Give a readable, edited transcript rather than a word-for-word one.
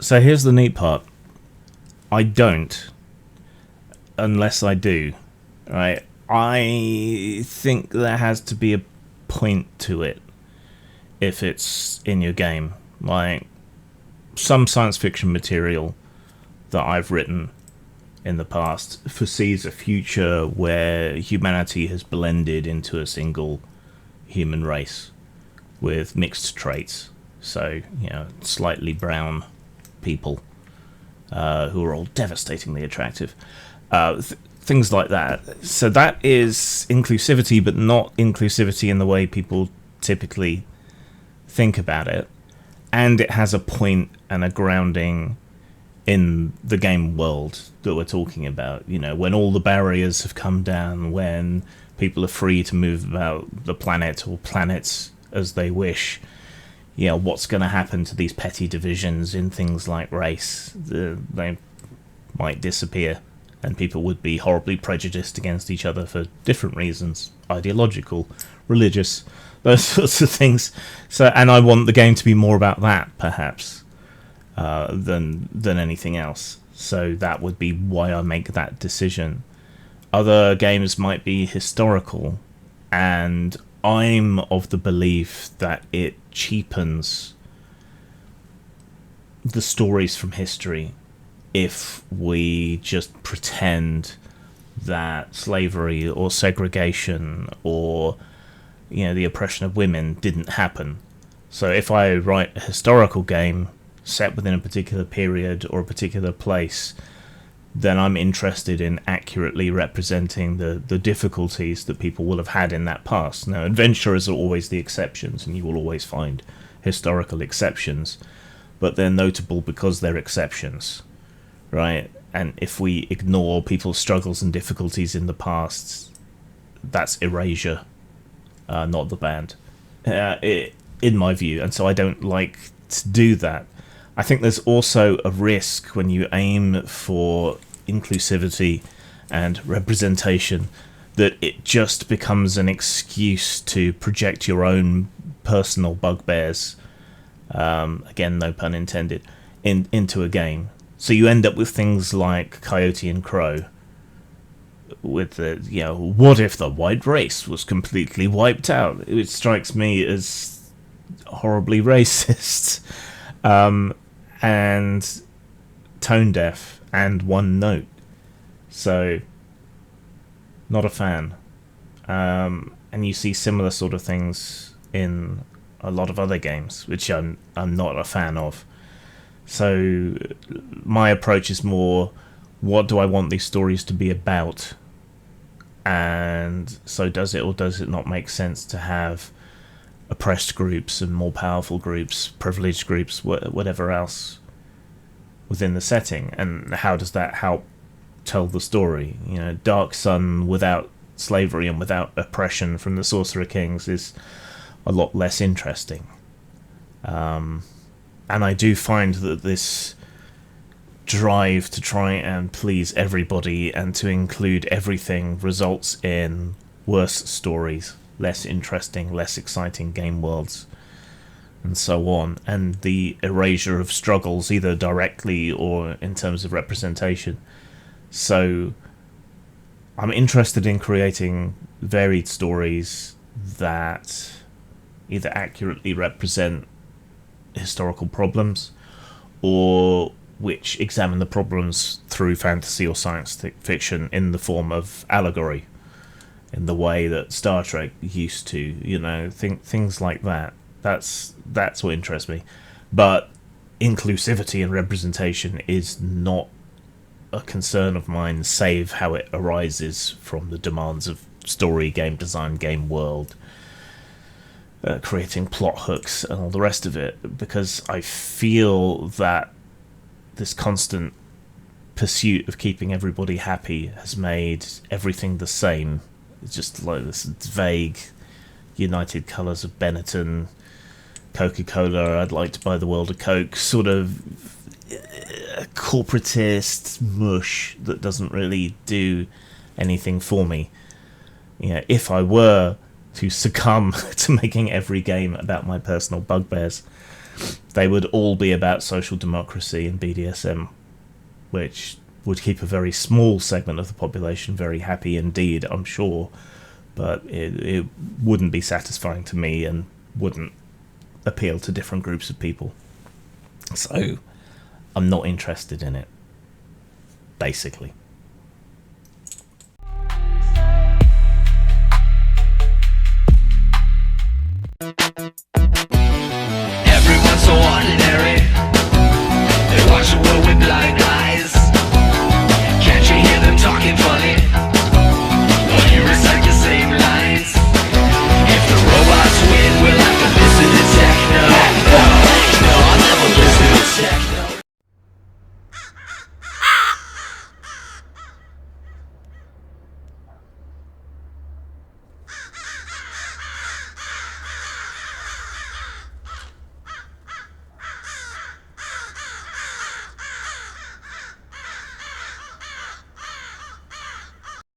So here's the neat part. I don't, unless I do, right? I think there has to be a point to it if it's in your game. Like, some science fiction material that I've written in the past foresees a future where humanity has blended into a single human race with mixed traits. So, slightly brown people who are all devastatingly attractive. Things like that. So that is inclusivity, but not inclusivity in the way people typically think about it. And it has a point and a grounding in the game world that we're talking about. When all the barriers have come down, when people are free to move about the planet or planets as they wish, what's going to happen to these petty divisions in things like race? They might disappear, and people would be horribly prejudiced against each other for different reasons, ideological, religious, those sorts of things. So, and I want the game to be more about that, perhaps, than anything else. So that would be why I make that decision. Other games might be historical, and I'm of the belief that it cheapens the stories from history if we just pretend that slavery or segregation or the oppression of women didn't happen. So if I write a historical game set within a particular period or a particular place, then I'm interested in accurately representing the difficulties that people will have had in that past. Now, adventurers are always the exceptions, and you will always find historical exceptions, but they're notable because they're exceptions, right? And if we ignore people's struggles and difficulties in the past, that's erasure, not the band, in my view. And so I don't like to do that. I think there's also a risk when you aim for inclusivity and representation that it just becomes an excuse to project your own personal bugbears, again, no pun intended, into a game. So you end up with things like Coyote and Crow, with the, what if the white race was completely wiped out? It strikes me as horribly racist. And tone deaf and one note. So, not a fan. And you see similar sort of things in a lot of other games, which I'm not a fan of. So, my approach is more, what do I want these stories to be about? And so does it or does it not make sense to have oppressed groups and more powerful groups, privileged groups, whatever else within the setting, and how does that help tell the story? Dark Sun without slavery and without oppression from the Sorcerer Kings is a lot less interesting. And I do find that this drive to try and please everybody and to include everything results in worse stories, less interesting, less exciting game worlds, and so on, and the erasure of struggles either directly or in terms of representation. So I'm interested in creating varied stories that either accurately represent historical problems or which examine the problems through fantasy or science fiction in the form of allegory, in the way that Star Trek used to, things like that. That's what interests me. But inclusivity and representation is not a concern of mine, save how it arises from the demands of story, game design, game world, creating plot hooks and all the rest of it, because I feel that this constant pursuit of keeping everybody happy has made everything the same. It's just like this vague United Colours of Benetton, Coca-Cola, I'd like to buy the world a Coke, sort of corporatist mush that doesn't really do anything for me. If I were to succumb to making every game about my personal bugbears, they would all be about social democracy and BDSM, which would keep a very small segment of the population very happy indeed, I'm sure, but it wouldn't be satisfying to me and wouldn't appeal to different groups of people. So I'm not interested in it, basically.